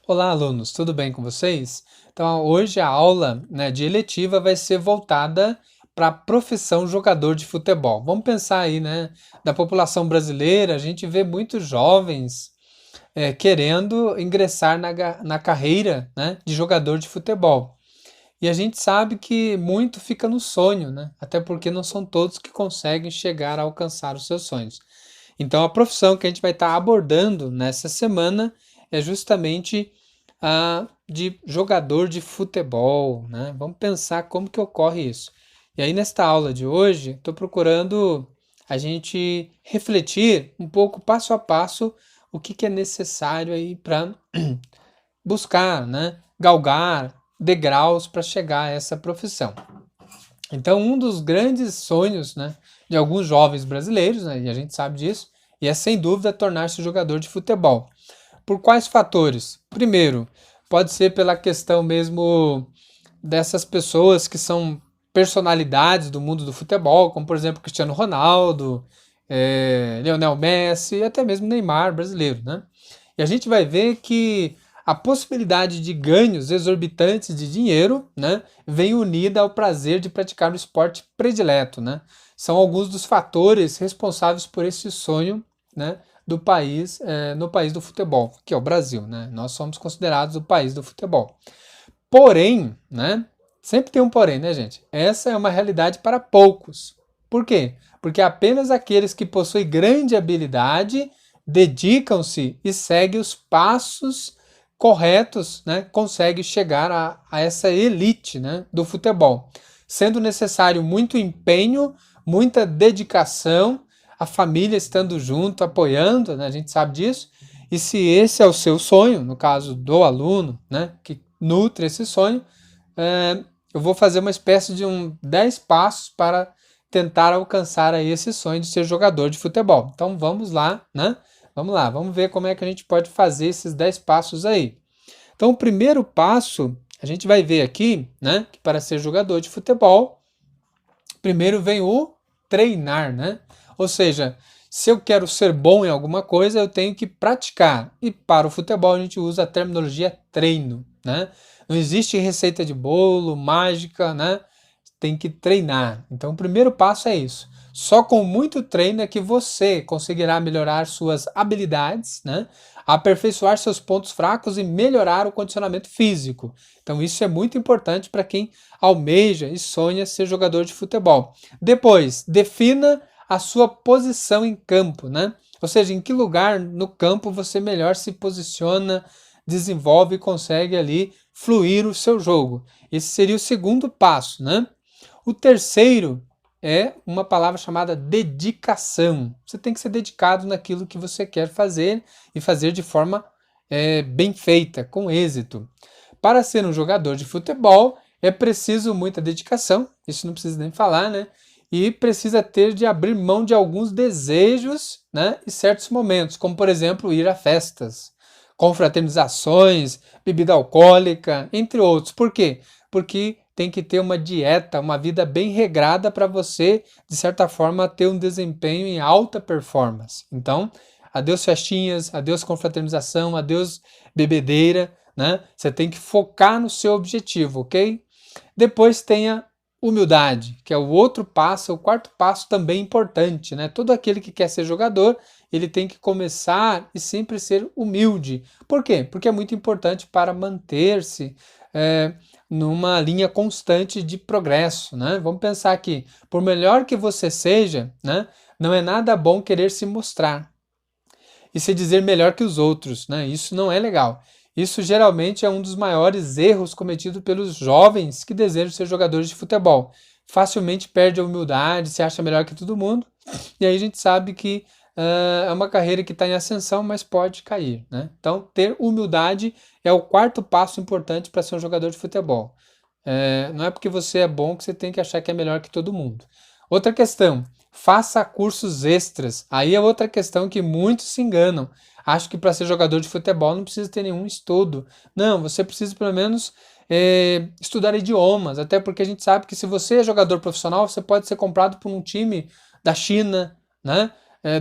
Olá, alunos, tudo bem com vocês? Então, hoje a aula, de eletiva vai ser voltada para a profissão jogador de futebol. Vamos pensar aí, da população brasileira, a gente vê muitos jovens querendo ingressar na carreira, de jogador de futebol. E a gente sabe que muito fica no sonho, até porque não são todos que conseguem chegar a alcançar os seus sonhos. Então, a profissão que a gente vai estar abordando nessa semana é justamente a de jogador de futebol, né? Vamos pensar como que ocorre isso. E aí, nesta aula de hoje, estou procurando a gente refletir um pouco, passo a passo, o que é necessário aí para buscar, galgar degraus para chegar a essa profissão. Então, um dos grandes sonhos, de alguns jovens brasileiros, e a gente sabe disso, e é sem dúvida tornar-se jogador de futebol. Por quais fatores? Primeiro, pode ser pela questão mesmo dessas pessoas que são personalidades do mundo do futebol, como por exemplo Cristiano Ronaldo, Lionel Messi e até mesmo Neymar brasileiro, né? E a gente vai ver que a possibilidade de ganhos exorbitantes de dinheiro, vem unida ao prazer de praticar o esporte predileto, São alguns dos fatores responsáveis por esse sonho, do país, no país do futebol, que é o Brasil, Nós somos considerados o país do futebol. Porém, sempre tem um porém, gente? Essa é uma realidade para poucos. Por quê? Porque apenas aqueles que possuem grande habilidade dedicam-se e seguem os passos corretos, conseguem chegar a essa elite, do futebol. Sendo necessário muito empenho, muita dedicação, a família estando junto, apoiando, a gente sabe disso. E se esse é o seu sonho, no caso do aluno, que nutre esse sonho, eu vou fazer uma espécie de 10 passos para tentar alcançar aí esse sonho de ser jogador de futebol. Então vamos lá, Vamos lá, vamos ver como é que a gente pode fazer esses 10 passos aí. Então o primeiro passo, a gente vai ver aqui, que para ser jogador de futebol, primeiro vem o treinar, Ou seja, se eu quero ser bom em alguma coisa, eu tenho que praticar. E para o futebol a gente usa a terminologia treino, Não existe receita de bolo, mágica, Tem que treinar. Então o primeiro passo é isso. Só com muito treino é que você conseguirá melhorar suas habilidades, aperfeiçoar seus pontos fracos e melhorar o condicionamento físico. Então isso é muito importante para quem almeja e sonha ser jogador de futebol. Depois, defina a sua posição em campo, Ou seja, em que lugar no campo você melhor se posiciona, desenvolve e consegue ali fluir o seu jogo. Esse seria o segundo passo, O terceiro é uma palavra chamada dedicação. Você tem que ser dedicado naquilo que você quer fazer e fazer de forma bem feita, com êxito. Para ser um jogador de futebol é preciso muita dedicação, isso não precisa nem falar, E precisa ter de abrir mão de alguns desejos, e certos momentos, como por exemplo ir a festas, confraternizações, bebida alcoólica, entre outros. Por quê? Porque tem que ter uma dieta, uma vida bem regrada para você, de certa forma, ter um desempenho em alta performance. Então, adeus festinhas, adeus confraternização, adeus bebedeira, Você tem que focar no seu objetivo, ok? Depois tenha humildade, que é o outro passo, o quarto passo também importante, Todo aquele que quer ser jogador, ele tem que começar e sempre ser humilde. Por quê? Porque é muito importante para manter-se numa linha constante de progresso, Vamos pensar aqui, por melhor que você seja, não é nada bom querer se mostrar e se dizer melhor que os outros, Isso não é legal. Isso geralmente é um dos maiores erros cometidos pelos jovens que desejam ser jogadores de futebol. Facilmente perde a humildade, se acha melhor que todo mundo, e aí a gente sabe que é uma carreira que está em ascensão, mas pode cair, Então, ter humildade é o quarto passo importante para ser um jogador de futebol. Não é porque você é bom que você tem que achar que é melhor que todo mundo. Outra questão, faça cursos extras. Aí é outra questão que muitos se enganam. Acho que para ser jogador de futebol não precisa ter nenhum estudo. Não, você precisa pelo menos estudar idiomas, até porque a gente sabe que se você é jogador profissional, você pode ser comprado por um time da China,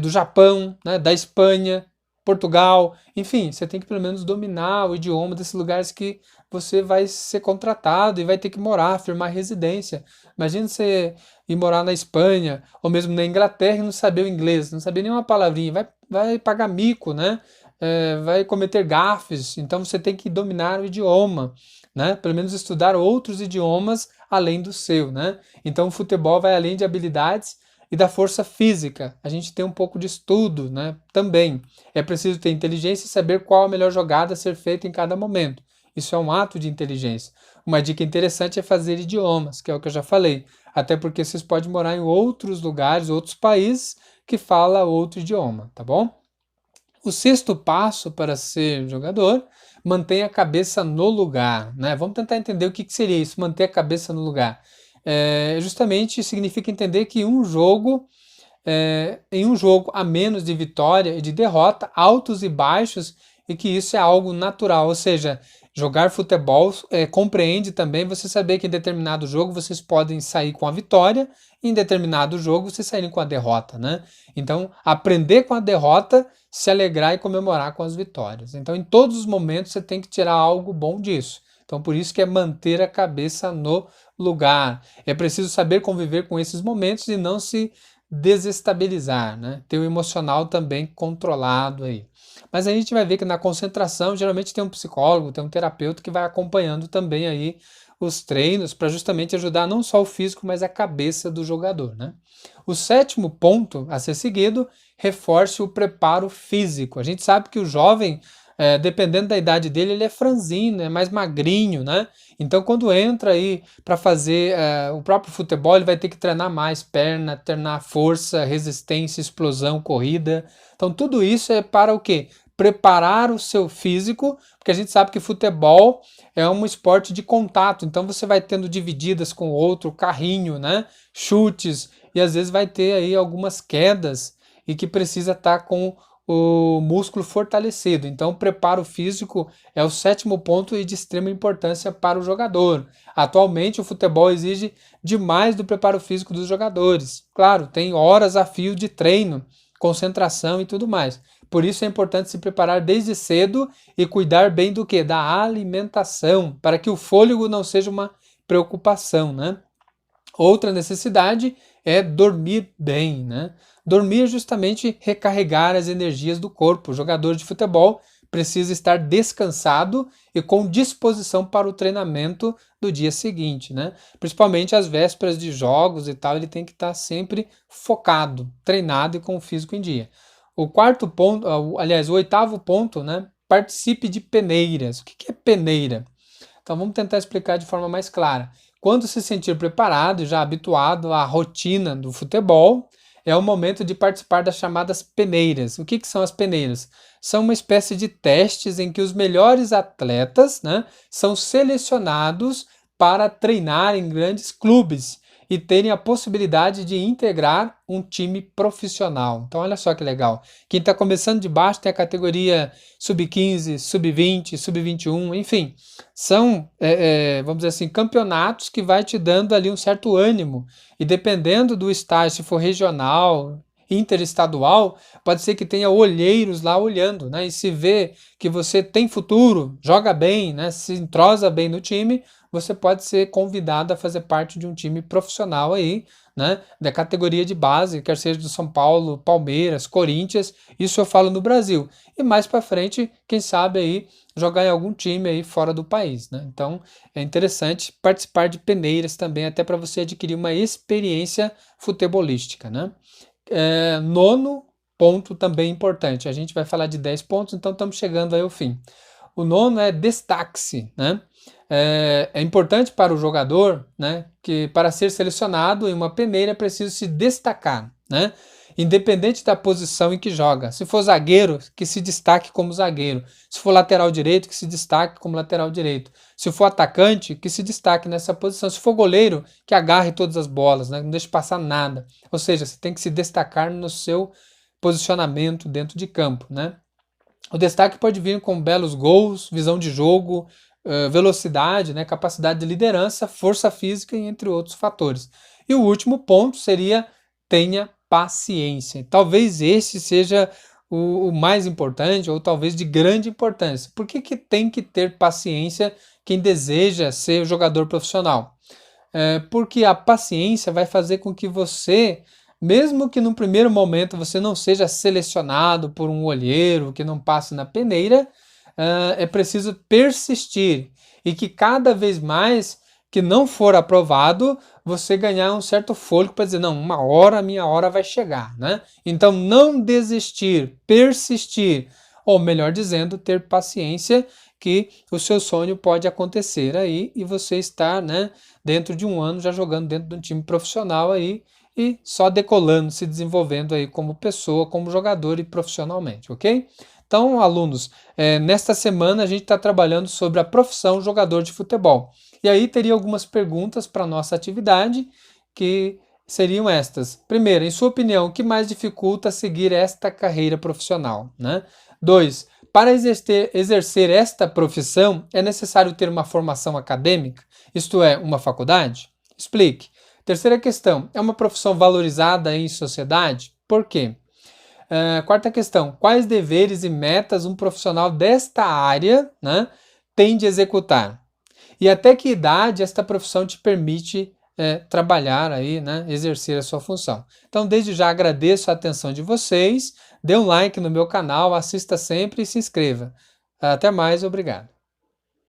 do Japão, da Espanha, Portugal, enfim, você tem que pelo menos dominar o idioma desses lugares que você vai ser contratado e vai ter que morar, firmar residência. Imagina você ir morar na Espanha ou mesmo na Inglaterra e não saber o inglês, não saber nenhuma palavrinha, vai pagar mico, né? Vai cometer gafes, então você tem que dominar o idioma, né? Pelo menos estudar outros idiomas além do seu, né? Então o futebol vai além de habilidades e da força física. A gente tem um pouco de estudo, né? Também. É preciso ter inteligência e saber qual a melhor jogada a ser feita em cada momento. Isso é um ato de inteligência. Uma dica interessante é fazer idiomas, que é o que eu já falei. Até porque vocês podem morar em outros lugares, outros países que fala outro idioma, tá bom? O sexto passo para ser jogador, mantenha a cabeça no lugar, né? Vamos tentar entender o que seria isso, manter a cabeça no lugar. Justamente significa entender que em um jogo a menos de vitória e de derrota, altos e baixos, e que isso é algo natural, ou seja, jogar futebol compreende também você saber que em determinado jogo vocês podem sair com a vitória, e em determinado jogo vocês saírem com a derrota, né? Então, aprender com a derrota, se alegrar e comemorar com as vitórias. Então, em todos os momentos você tem que tirar algo bom disso. Então, por isso que é manter a cabeça no lugar. É preciso saber conviver com esses momentos e não se desestabilizar, né? Ter o emocional também controlado aí. Mas a gente vai ver que na concentração geralmente tem um psicólogo, tem um terapeuta que vai acompanhando também aí os treinos para justamente ajudar não só o físico, mas a cabeça do jogador, né? O sétimo ponto a ser seguido, reforce o preparo físico. A gente sabe que o jovem, dependendo da idade dele, ele é franzino, é mais magrinho, né? Então, quando entra aí para fazer o próprio futebol, ele vai ter que treinar mais perna, treinar força, resistência, explosão, corrida. Então, tudo isso é para o quê? Preparar o seu físico, porque a gente sabe que futebol é um esporte de contato, então você vai tendo divididas com o outro, carrinho, né? Chutes, e às vezes vai ter aí algumas quedas e que precisa estar com o músculo fortalecido. Então, o preparo físico é o sétimo ponto e de extrema importância para o jogador. Atualmente, o futebol exige demais do preparo físico dos jogadores. Claro, tem horas a fio de treino, concentração e tudo mais. Por isso é importante se preparar desde cedo e cuidar bem do que? Da alimentação, para que o fôlego não seja uma preocupação, né? Outra necessidade é dormir bem, né? Dormir é justamente recarregar as energias do corpo. O jogador de futebol precisa estar descansado e com disposição para o treinamento do dia seguinte, né? Principalmente às vésperas de jogos e tal, ele tem que estar sempre focado, treinado e com o físico em dia. O quarto ponto, aliás, o oitavo ponto, né? Participe de peneiras. O que é peneira? Então vamos tentar explicar de forma mais clara. Quando se sentir preparado e já habituado à rotina do futebol, é o momento de participar das chamadas peneiras. O que são as peneiras? São uma espécie de testes em que os melhores atletas, né, são selecionados para treinar em grandes clubes e terem a possibilidade de integrar um time profissional. Então, olha só que legal. Quem está começando de baixo tem a categoria sub-15, sub-20, sub-21, enfim. São, vamos dizer assim, campeonatos que vai te dando ali um certo ânimo. E dependendo do estágio, se for regional, interestadual, pode ser que tenha olheiros lá olhando, né? E se vê que você tem futuro, joga bem, né? Se entrosa bem no time, você pode ser convidado a fazer parte de um time profissional aí, né? Da categoria de base, quer seja do São Paulo, Palmeiras, Corinthians, isso eu falo no Brasil. E mais para frente, quem sabe aí jogar em algum time aí fora do país, né? Então é interessante participar de peneiras também, até para você adquirir uma experiência futebolística, né? Nono ponto também importante. A gente vai falar de 10 pontos, então estamos chegando aí ao fim. O nono é destaque-se, né? É importante para o jogador, né, que para ser selecionado em uma peneira é preciso se destacar, né? Independente da posição em que joga. Se for zagueiro, que se destaque como zagueiro. Se for lateral direito, que se destaque como lateral direito. Se for atacante, que se destaque nessa posição. Se for goleiro, que agarre todas as bolas, né? Não deixe passar nada. Ou seja, você tem que se destacar no seu posicionamento dentro de campo, né? O destaque pode vir com belos gols, visão de jogo, velocidade, né, capacidade de liderança, força física e entre outros fatores. E o último ponto seria tenha paciência. Talvez esse seja o mais importante, ou talvez de grande importância. Por que que tem que ter paciência quem deseja ser jogador profissional? Porque a paciência vai fazer com que você, mesmo que no primeiro momento você não seja selecionado por um olheiro, que não passe na peneira, é preciso persistir e que cada vez mais que não for aprovado, você ganhar um certo fôlego para dizer, não, uma hora a minha hora vai chegar, né? Então não desistir, persistir, ou melhor dizendo, ter paciência que o seu sonho pode acontecer aí e você estar, né, dentro de um ano já jogando dentro de um time profissional aí e só decolando, se desenvolvendo aí como pessoa, como jogador e profissionalmente, ok? Então, alunos, nesta semana a gente está trabalhando sobre a profissão jogador de futebol. E aí teria algumas perguntas para a nossa atividade que seriam estas. Primeiro, em sua opinião, o que mais dificulta seguir esta carreira profissional, né? 2. Para exercer esta profissão, é necessário ter uma formação acadêmica, isto é, uma faculdade? Explique. Terceira questão, é uma profissão valorizada em sociedade? Por quê? Quarta questão, quais deveres e metas um profissional desta área, né, tem de executar? E até que idade esta profissão te permite trabalhar aí, né, exercer a sua função. Então, desde já agradeço a atenção de vocês, dê um like no meu canal, assista sempre e se inscreva. Até mais, obrigado.